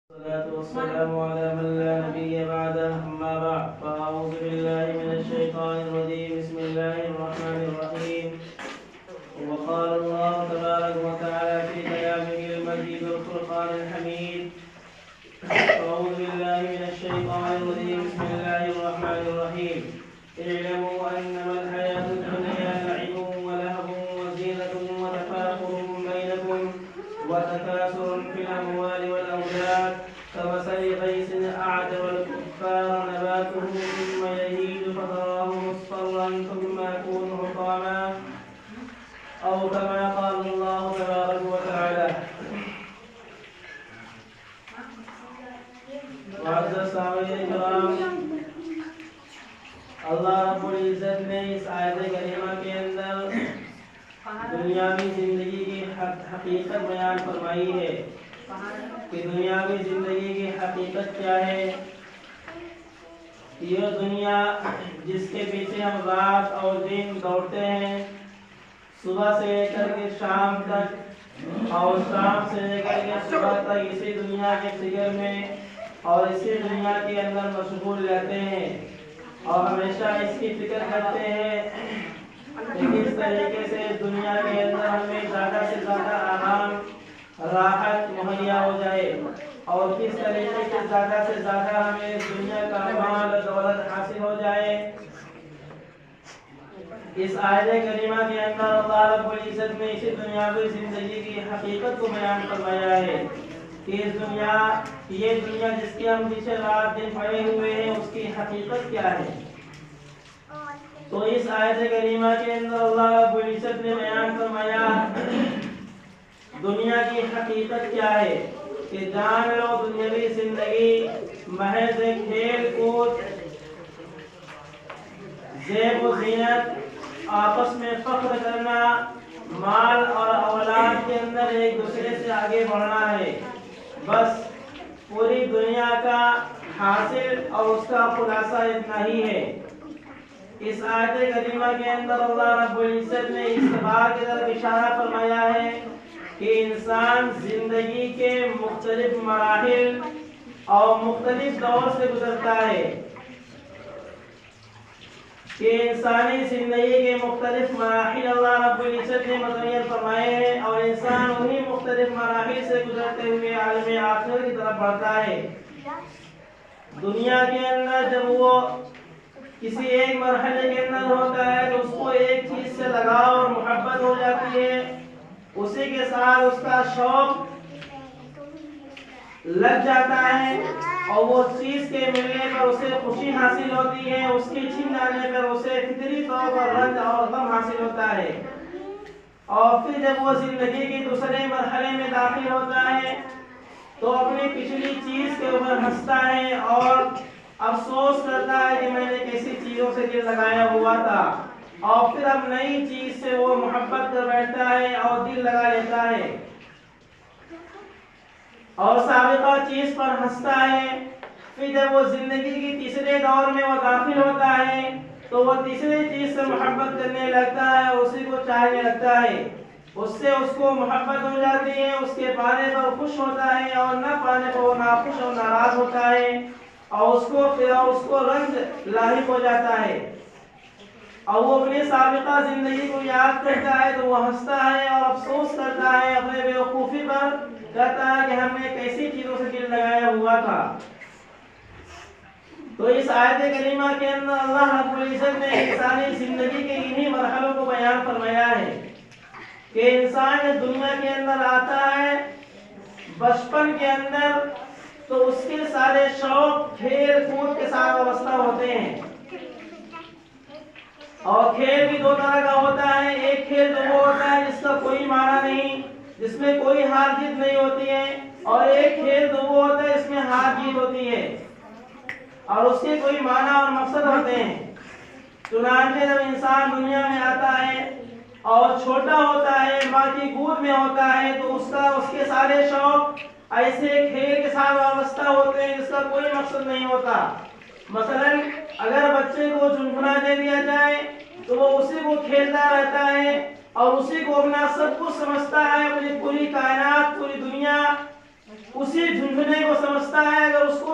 والصلاة والسلام على من لا نبي بعده أما بعد فأعوذ بالله من الشيطان الرجيم بسم الله الرحمن الرحيم وقال الله تبارك وتعالى في كلامه المجيد والفرقان الحميد أعوذ بالله من الشيطان الرجيم بسم الله الرحمن الرحيم اعلموا أنما الحياة الدنيا لعب ولهو وزينة وتفاخر بينكم وتكاثر في الأموال والأولاد كمثل غيث أعجب الكفار نباته ثم يهيج فتراه مصفرا ثم يكون حطاما أو كما قال الله تبارك وتعالى. معزز سامعین کرام، اللہ رب العزت نے اس آیت کریمہ کے اندر دنیاوی زندگی کی حقیقت بیان فرمائی ہے کہ دنیاوی زندگی کی حقیقت کیا ہے۔ یہ دنیا جس کے پیچھے ہم رات اور دن دوڑتے ہیں، صبح سے لے کر کے شام تک اور شام سے لے کر کے صبح تک اسی دنیا کے فکر میں اور اسی دنیا کے اندر مشغول رہتے ہیں اور ہمیشہ اس کی فکر کرتے ہیں کہ کس طریقے سے اس دنیا کے اندر ہمیں زیادہ سے زیادہ آرام راحت مہیا ہو جائے اور کس طریقے سے زیادہ ہمیں اس دنیا کا مال دولت حاصل ہو جائے۔ اس آیت کریمہ کے اندر اللہ رب العزت نے اسی دنیاوی زندگی کی حقیقت کو بیان فرمایا ہے کہ یہ دنیا جس کے ہم پیچھے رات دن پڑے ہوئے ہیں اس کی حقیقت کیا ہے۔ تو اس آیت کریمہ کے اندر اللہ رب العزت نے بیان فرمایا دنیا کی حقیقت کیا ہے کہ جان لو دنیاوی زندگی محض کھیل کود زیب و زینت آپس میں فخر کرنا مال اور اولاد کے اندر ایک دوسرے سے آگے بڑھنا ہے، بس پوری دنیا کا حاصل اور اس کا خلاصہ اتنا ہی ہے۔ اس آیت کریمہ کے اندر اللہ رب العزت نے اس بات کی طرف اشارہ فرمایا ہے کہ انسان زندگی کے مختلف مراحل اور مختلف دور سے گزرتا ہے، کہ انسانی زندگی کے مختلف مراحل اللہ رب العزت نے متعین فرمائے ہیں اور انسان انہی مختلف مراحل سے گزرتے ہوئے عالم آخرت کی طرف بڑھتا ہے۔ دنیا کے اندر جب وہ کسی ایک مرحلے کے اندر ہوتا ہے تو اس کو ایک چیز سے لگاؤ اور محبت ہو جاتی ہے، اسی کے ساتھ اس کا شوق لگ جاتا ہے اور وہ چیز کے ملنے پر اسے خوشی حاصل ہوتی ہے، اس کے چھن جانے پر اسے فطری طور پر رنج اور غم حاصل ہوتا ہے، اور پھر جب وہ زندگی کے دوسرے مرحلے میں داخل ہوتا ہے تو اپنی پچھلی چیز کے اوپر ہنستا ہے اور افسوس کرتا ہے کہ میں نے کیسی چیزوں سے دل لگایا ہوا تھا، اور پھر اب نئی چیز سے وہ محبت کر بیٹھتا ہے اور دل لگا لیتا ہے اور سابقہ چیز پر ہنستا ہے۔ پھر جب وہ زندگی کی تیسرے دور میں وہ داخل ہوتا ہے تو وہ تیسری چیز سے محبت کرنے لگتا ہے، اسی کو چاہنے لگتا ہے، اس سے اس کو محبت ہو جاتی ہے، اس کے پانے پر خوش ہوتا ہے اور نہ پانے پر وہ ناخوش اور ناراض ہوتا ہے اور اس کو رنج لاحق ہو جاتا ہے اور وہ اپنے سابقہ زندگی کو یاد کرتا ہے تو وہ ہنستا ہے اور افسوس کرتا ہے اپنے بیوقوفی پر، کہتا ہے کہ ہم نے کیسی چیزوں سے دل لگایا ہوا تھا۔ تو اس آیت کریمہ کے اندر اللہ رب العزت نے انسانی زندگی کے انہی مرحلوں کو بیان فرمایا ہے کہ انسان دنیا کے اندر آتا ہے بچپن کے اندر تو اس کے سارے شوق کھیل کود کے ساتھ وابستہ ہوتے ہیں، اور کھیل بھی دو طرح کا ہوتا ہے۔ ایک کھیل تو وہ ہوتا ہے جس کا کوئی معنی نہیں، جس میں کوئی ہار جیت نہیں ہوتی ہے، اور ایک کھیل تو وہ ہوتا ہے جس میں ہار جیت ہوتی ہے اور اس کے کوئی معنی اور مقصد ہوتے ہیں۔ چنانچہ جب انسان دنیا میں آتا ہے اور چھوٹا ہوتا ہے، ماں کی گود میں ہوتا ہے، تو اس کے سارے شوق ایسے کھیل کے ساتھ وابستہ ہوتے ہیں جس کا کوئی مقصد نہیں ہوتا۔ مثلا اگر بچے کو جھنجھنا دے دیا جائے تو وہ اسی کو کھیلتا رہتا ہے اور اسی کو اپنا سب کچھ سمجھتا ہے، اپنی پوری کائنات پوری دنیا اسی جھنجھنے کو سمجھتا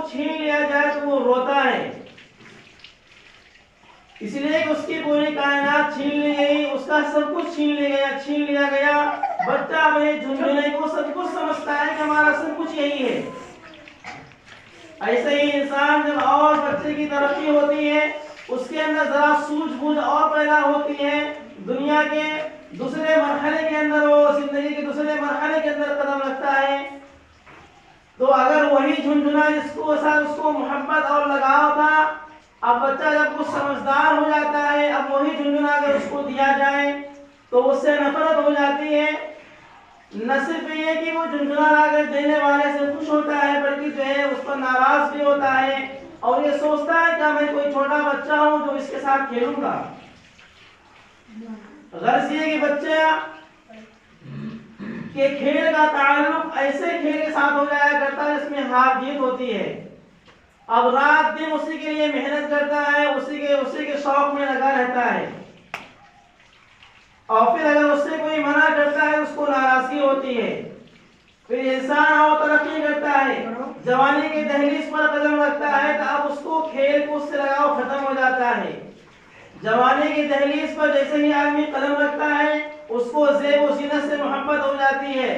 کچھ چھین لیا جائے تو وہ روتا ہے، اس لیے کہ اس کی پوری کائنات چھین لی گئی، اس کا سب کچھ چھین لیا گیا۔ بچہ اپنے جھنجھنے کو سب کچھ سمجھتا ہے کہ ہمارا سب کچھ یہی ہے۔ ایسے ہی انسان جب اور بچے کی ترقی ہوتی ہے، اس کے اندر ذرا سوجھ بوجھ اور پیدا ہوتی ہے، دنیا کے دوسرے مرحلے کے اندر، وہ زندگی کے دوسرے مرحلے کے اندر قدم رکھتا ہے، تو اگر وہی جھنجھنا جس کو محبت اور لگاؤ تھا، اب بچہ جب کچھ سمجھدار ہو جاتا ہے، اب وہی جھنجھنا اگر اس کو دیا جائے تو اس سے نفرت ہو جاتی ہے۔ نہ صرف یہ کہ وہ جھنجھنا لا کر دینے والے سے خوش ہوتا ہے، بلکہ جو ہے اس پر ناراض بھی ہوتا ہے اور یہ سوچتا ہے کہ میں کوئی چھوٹا بچہ ہوں جو اس کے ساتھ کھیلوں گا۔ غرض یہ کہ بچہ کہ کھیل کا تعلق ایسے کھیل کے ساتھ ہو جایا کرتا ہے جس میں ہار جیت ہوتی ہے۔ اب رات دن اسی کے لیے محنت کرتا ہے، اسی کے شوق میں لگا رہتا ہے، اور پھر اگر اس سے کوئی منع کرتا ہے اس کو ناراضگی ہوتی ہے۔ پھر انسان اور ترقی کرتا ہے، جوانی کی دہلیز پر قدم رکھتا ہے تو اب اس کو کھیل کود سے لگاؤ ختم ہو جاتا ہے۔ جوانی کی دہلیز پر جیسے ہی آدمی قدم رکھتا ہے، اس کو زیب و زینت سے محبت ہو جاتی ہے،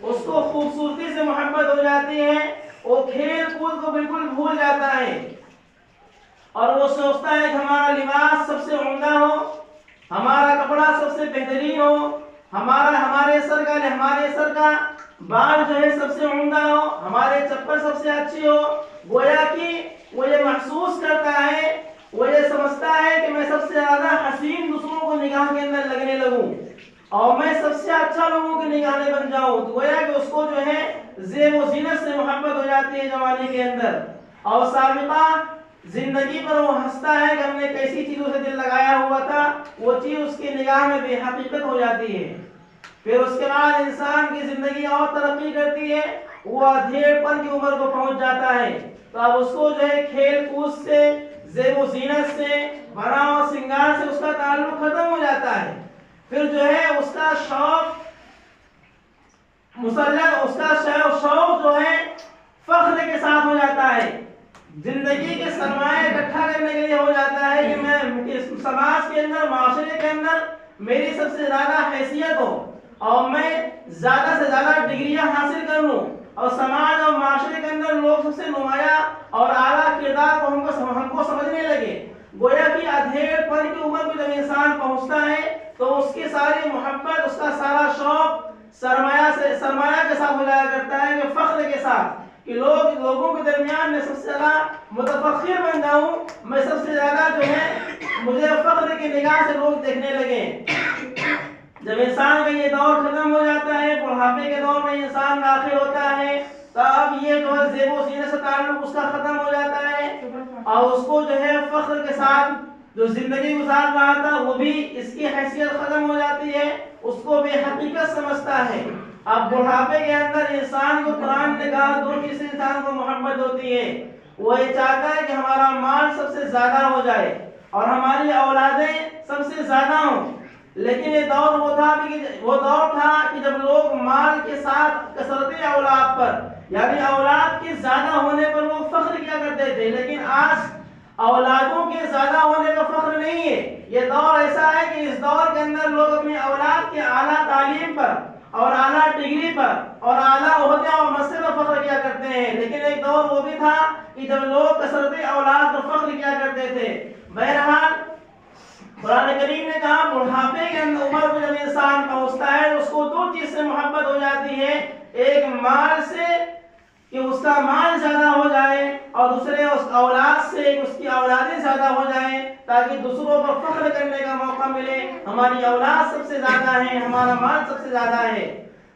اس کو خوبصورتی سے محبت ہو جاتی ہے، وہ کھیل کود کو بالکل بھول جاتا ہے، اور وہ سوچتا ہے کہ ہمارا لباس سب سے عمدہ ہو، ہمارا کپڑا سب سے بہترین ہو، ہمارے سر کا بال جو ہے سب سے عمدہ ہو، ہمارے چپل سب سے اچھی ہو۔ گویا کہ وہ یہ محسوس کرتا ہے، وہ یہ سمجھتا ہے کہ میں سب سے زیادہ حسین دوسروں کو نگاہ کے اندر لگنے لگوں اور میں سب سے اچھا لوگوں کی نگاہ میں بن جاؤں، تو گویا کہ اس کو جو ہے زیب و زینت سے محبت ہو جاتی ہے جوانی کے اندر، اور سابقہ زندگی پر وہ ہنستا ہے کہ ہم نے کیسی چیزوں سے دل لگایا ہوا تھا، وہ چیز اس کی نگاہ میں بے حقیقت ہو جاتی ہے۔ پھر اس کے بعد انسان کی زندگی اور ترقی کرتی ہے، وہ ادھیڑ پن کی عمر کو پہنچ جاتا ہے، تو اب اس کو جو ہے کھیل کود سے، زیب و زینت سے، بناؤ و سنگار سے اس کا تعلق ختم ہو جاتا ہے۔ پھر جو ہے اس کا شوق شوق جو ہے فخر کے ساتھ ہو جاتا ہے، زندگی کے سرمایہ اکٹھا کرنے کے لیے ہو جاتا ہے کہ میں سماج کے اندر، معاشرے کے اندر میری سب سے زیادہ حیثیت ہو اور میں زیادہ سے زیادہ ڈگریاں حاصل کر لوں اور سماج اور معاشرے کے اندر لوگ سب سے نمایاں اور اعلیٰ کردار کو ہم کو سمجھنے لگے۔ گویا کہ ادھیڑ پن کی عمر میں جب انسان پہنچتا ہے تو اس کی ساری محبت، اس کا سارا شوق سرمایہ کے ساتھ ہو جایا کرتا ہے، کہ فخر کے ساتھ، کہ لوگوں کے درمیان میں سب سے زیادہ متفخر بن جاؤں، میں سب سے زیادہ جو ہے مجھے فخر کی نگاہ سے لوگ دیکھنے لگیں۔ جب انسان کا یہ دور ختم ہو جاتا ہے، بڑھاپے کے دور میں انسان داخل ہوتا ہے، تو اب یہ جو ہے زیب و زینت سے تعلق اس کا ختم ہو جاتا ہے، اور اس کو جو ہے فخر کے ساتھ جو زندگی گزار رہا تھا وہ بھی اس کی حیثیت ختم ہو جاتی ہے، اس کو بے حقیقت سمجھتا ہے۔ اب بڑھاپے کے اندر انسان کو قرآن نے کہا دو چیز سے انسان کو محبت ہوتی ہے، وہ یہ چاہتا ہے کہ ہمارا مال سب سے زیادہ ہو جائے اور ہماری اولادیں سب سے زیادہ ہوں، لیکن یہ دور وہ دور تھا کہ جب لوگ مال کے ساتھ کثرت اولاد پر، یعنی اولاد کے زیادہ ہونے پر لوگ فخر کیا کرتے تھے، لیکن آج اولادوں کے زیادہ ہونے کا فخر نہیں ہے۔ یہ دور ایسا ہے کہ اس دور کے اندر لوگ اپنی اولاد کے اعلیٰ تعلیم پر اور اعلیٰ ڈگری پر اور اعلیٰ عہدے اور منصب پر فخر کیا کرتے ہیں، لیکن ایک دور وہ بھی تھا کہ جب لوگ کثرت اولاد پر فخر کیا کرتے تھے۔ بہرحال قرآن کریم نے کہا بڑھاپے کے اندر عمر کو جب انسان پہنچتا ہے اس کو دو چیز سے محبت ہو جاتی ہے، ایک مال سے کہ اس کا مال زیادہ ہو جائے، اور دوسرے اس اولاد سے کہ اس کی اولادیں زیادہ ہو جائیں، تاکہ دوسروں پر فخر کرنے کا موقع ملے، ہماری اولاد سب سے زیادہ ہے، ہمارا مال سب سے زیادہ ہے۔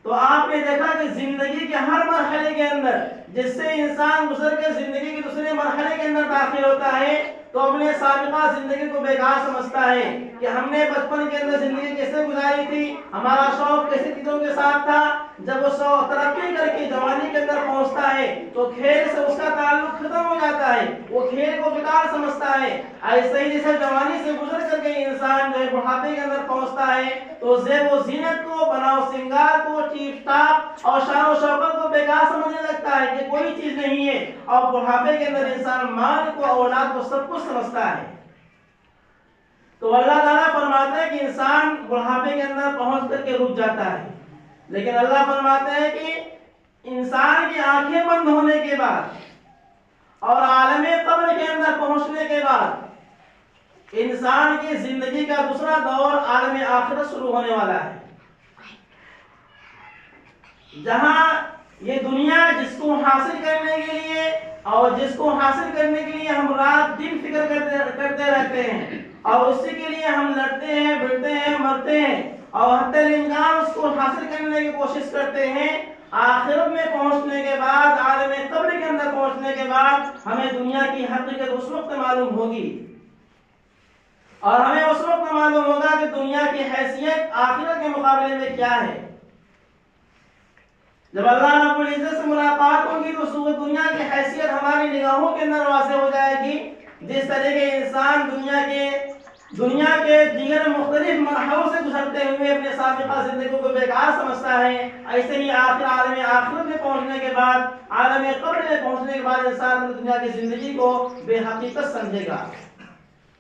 تو آپ نے دیکھا کہ زندگی کے ہر مرحلے کے اندر جس سے انسان گزر کے زندگی کے دوسرے مرحلے کے اندر داخل ہوتا ہے تو اپنے سابقہ زندگی کو بیکار سمجھتا ہے کہ ہم نے بچپن کے اندر زندگی کیسے گزاری تھی، ہمارا شوق کیسے چیزوں کے ساتھ تھا۔ جب وہ ترقی کر کے جوانی کے اندر پہنچتا ہے تو کھیل سے اس کا تعلق تعلق ختم ہو جاتا ہے، وہ کھیل کو بیکار سمجھتا ہے۔ ایسے ہی جیسے جوانی سے گزر کر کے انسان جو ہے بڑھاپے کے اندر پہنچتا ہے تو زیب و زینت کو، بناؤ سنگار کو، ٹیپ ٹاپ اور شان و شوکت کو بیکار سمجھنے لگتا ہے کہ کوئی چیز نہیں ہے، اور بڑھاپے کے اندر انسان مال کو، اولاد کو، سب کچھ سمجھتا ہے۔ تو اللہ تعالیٰ فرماتے ہیں کہ انسان بڑھاپے کے اندر پہنچ کر کے رک جاتا ہے، لیکن اللہ فرماتے ہیں کہ انسان کی آنکھیں بند ہونے کے بعد اور عالم قبر کے اندر پہنچنے کے بعد انسان کی زندگی کا دوسرا دور عالم آخرت شروع ہونے والا ہے، جہاں یہ دنیا جس کو حاصل کرنے کے لیے اور جس کو حاصل کرنے کے لیے ہم رات دن فکر کرتے رہتے ہیں اور اسی کے لیے ہم لڑتے ہیں، بڑھتے ہیں، مرتے ہیں اور حتی الامکان اس کو حاصل کرنے کی کوشش کرتے ہیں، آخرت میں پہنچنے کے بعد، عالم قبر کے اندر پہنچنے کے بعد ہمیں دنیا کی حقیقت اس وقت معلوم ہوگی، اور ہمیں اس وقت معلوم ہوگا کہ دنیا کی حیثیت آخرت کے مقابلے میں کیا ہے۔ جب اللہ رب العزت سے ملاقات ہوگی تو دنیا کی حیثیت ہماری نگاہوں کے اندر واضح ہو جائے گی۔ جس طریقے انسان دنیا کے دیگر مختلف مرحلوں سے گزرتے ہوئے اپنے سابقہ زندگی کو بیکار سمجھتا ہے، ایسے ہی عالم آخرت میں پہنچنے کے بعد، عالم قبر میں پہنچنے کے بعد انسان دنیا کی زندگی کو بے حقیقت سمجھے گا۔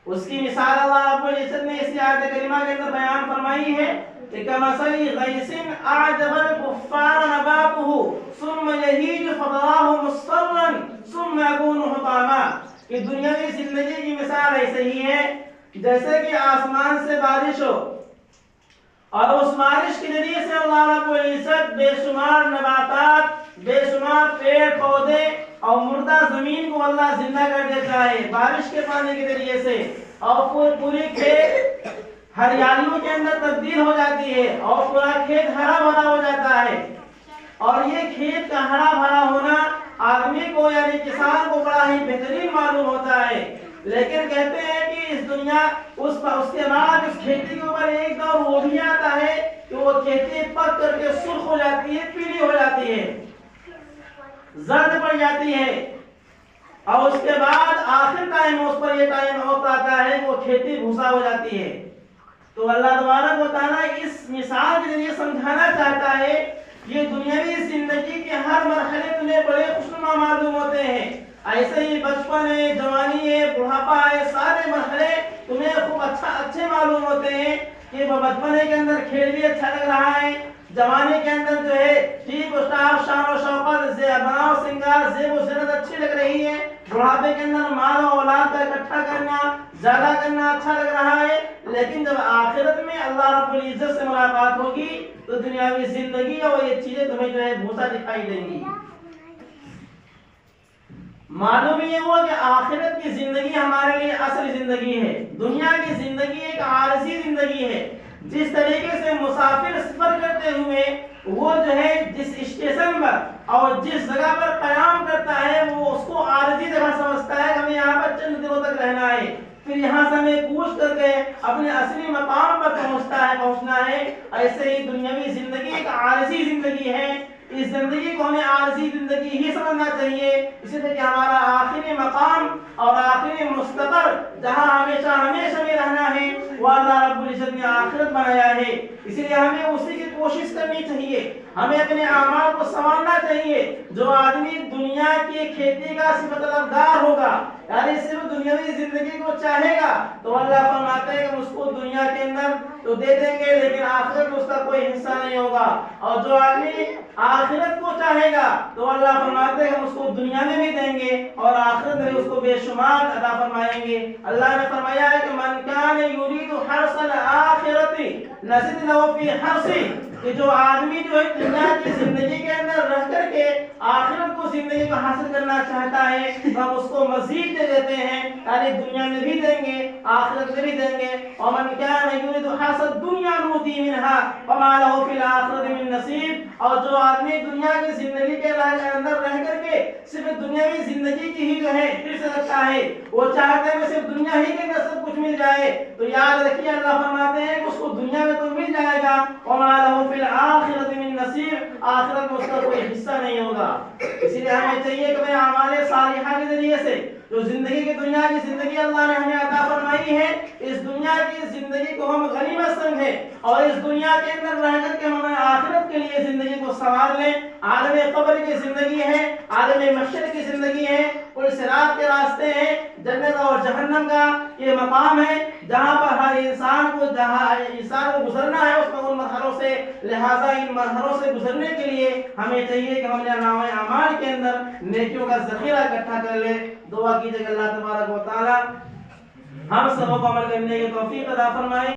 اس کی مثال اللہ رب العزت نے اسی آیت کریمہ کے اندر بیان فرمائی ہے کہ کمثل غیث اعجب الکفار نباتہ ثم یہیج فتراه مصفرا ثم یکون حطاما، کہ دنیاوی زندگی کی مثال ایسے ہی ہے جیسے کہ آسمان سے بارش ہو اور اس بارش کے ذریعے سے اللہ رب العزت بے شمار نباتات، بے شمار پیڑ پودے اور مردہ زمین کو اللہ زندہ کر دیتا ہے بارش کے پانی کے ذریعے سے، اور پوری کھیت ہریالیوں کے اندر تبدیل ہو جاتی ہے اور پورا کھیت ہرا بھرا ہو جاتا ہے۔ اور یہ کھیت کا ہرا بھرا ہونا آدمی کو یعنی کسان کو بڑا ہی بہترین معلوم ہوتا ہے، لیکن کہتے ہیں کہ اس دنیا اس کے بعد اس کھیتی کے اوپر ایک دور وہ بھی آتا ہے کہ وہ کھیتی پک کر کے سرخ ہو جاتی ہے، پیلی ہو جاتی ہے، زرد پڑ جاتی ہے، اور اس کے بعد آخر ٹائم اس پر یہ ٹائم وقت آتا ہے وہ کھیتی بھوسا ہو جاتی ہے۔ تو اللہ تبارک و تعالیٰ اس مثال کے ذریعے سمجھانا چاہتا ہے یہ دنیاوی زندگی کے ہر مرحلے تمہیں بڑے خوشنما معلوم ہوتے ہیں، ایسے ہی بچپن ہے، جوانی ہے، بڑھاپا ہے، سارے مرحلے تمہیں خوب اچھے معلوم ہوتے ہیں کہ بچپنے کے اندر کھیل بھی اچھا لگ رہا ہے، جوانی کے اندر جو ہے ٹیپ و ٹاپ، شان و شوکت، بناؤ سنگار، زیب و زینت اچھی لگ رہی ہے، بڑھاپے کے اندر مال و اولاد کا اکٹھا کرنا، زیادہ کرنا اچھا لگ رہا ہے، لیکن جب آخرت میں اللہ رب العزت سے ملاقات ہوگی تو دنیاوی زندگی اور یہ چیزیں تمہیں جو ہے بھوسا دکھائی دیں گی۔ معلوم یہ ہوا کہ آخرت کی زندگی ہمارے لیے اصل زندگی ہے، دنیا کی زندگی ایک عارضی زندگی ہے۔ جس طریقے سے مسافر سفر کرتے ہوئے وہ جو ہے جس اسٹیشن پر اور جس جگہ پر قیام کرتا ہے وہ اس کو عارضی جگہ سمجھتا ہے کہ ہمیں یہاں پر چند دنوں تک رہنا ہے، پھر یہاں سے ہمیں کوچ کر کے اپنے اصلی مقام پر پہنچنا ہے، ایسے ہی دنیاوی زندگی ایک عارضی زندگی ہے۔ اس زندگی کو ہمیں عارضی زندگی ہی سمجھنا چاہیے، اسی لیے کہ ہمارا آخری مقام اور آخری مستقر جہاں ہمیشہ میں رہنا ہے وہ اللہ رب العزت نے آخرت بنایا ہے، اسی لیے ہمیں اسی کی کوشش کرنی چاہیے، ہمیں اپنے اعمال کو سنوارنا چاہیے۔ جو آدمی دنیا کی کھیتی کا صرف طلبگار ہوگا یعنی صرف دنیاوی زندگی کو چاہے گا تو اللہ فرماتے ہیں کہ اس کو دنیا کے اندر تو دے دیں گے لیکن آخرت میں اس کا کوئی حصہ نہیں ہوگا، اور جو آدمی آخرت کو چاہے گا تو اللہ فرماتے ہیں ہم اس کو دنیا میں بھی دیں گے اور آخرت میں اس کو بے شمار عطا فرمائیں گے۔ اللہ نے فرمایا ہے کہ من کان یرید حرث الآخرۃ نزد له فی حرثہ، کہ جو آدمی جو ہے دنیا کی زندگی کے اندر رہ کر کے آخرت کو زندگی کو حاصل کرنا چاہتا ہے ہم اس کو مزید دے دیتے ہیں، یعنی دنیا میں بھی دیں گے آخرت میں بھی دیں گے۔ ومن کان یرید حرث الدنیا نؤتی منها وما له فی الآخرۃ من نصیب، اور جو آدمی دنیا کی زندگی کے اندر رہ کر کے صرف دنیاوی زندگی کی ہی جو ہے حرص رکھتا ہے، وہ چاہتے ہیں کہ صرف دنیا ہی کے اندر سب کچھ مل جائے، تو یاد رکھیے اللہ فرماتے ہیں کہ اس کو دنیا میں تو مل جائے گا وما له لَهُ فِي الْآخِرَةِ مِن نَصِيب، آخرت میں اس کا کوئی حصہ نہیں ہوگا۔ اسی لیے ہمیں چاہیے کہ اعمال صالحہ کے ذریعے سے جو زندگی کی دنیا کی زندگی اللہ نے ہمیں عطا فرمائی ہے، اس دنیا کی زندگی کو ہم غنیمت سمجھیں اور اس دنیا کے اندر رہ کر کے ہم آخرت کے لیے زندگی کو سنوار لیں۔ عالم قبر کی زندگی ہے، عالم محشر کی زندگی ہے، اور صراط کے راستے ہیں، جنت اور جہنم کا یہ مقام ہے جہاں پر ہر انسان کو گزرنا ہے اس پر ان مرحلوں سے۔ لہذا ان مرحلوں سے گزرنے کے لیے ہمیں چاہیے کہ ہم اپنے نامہ اعمال کے اندر نیکیوں کا ذخیرہ اکٹھا کر لیں۔ دعا کیجیے کہ اللہ تبارک و تعالی ہم سب کو عمل کرنے کی توفیق عطا فرمائے۔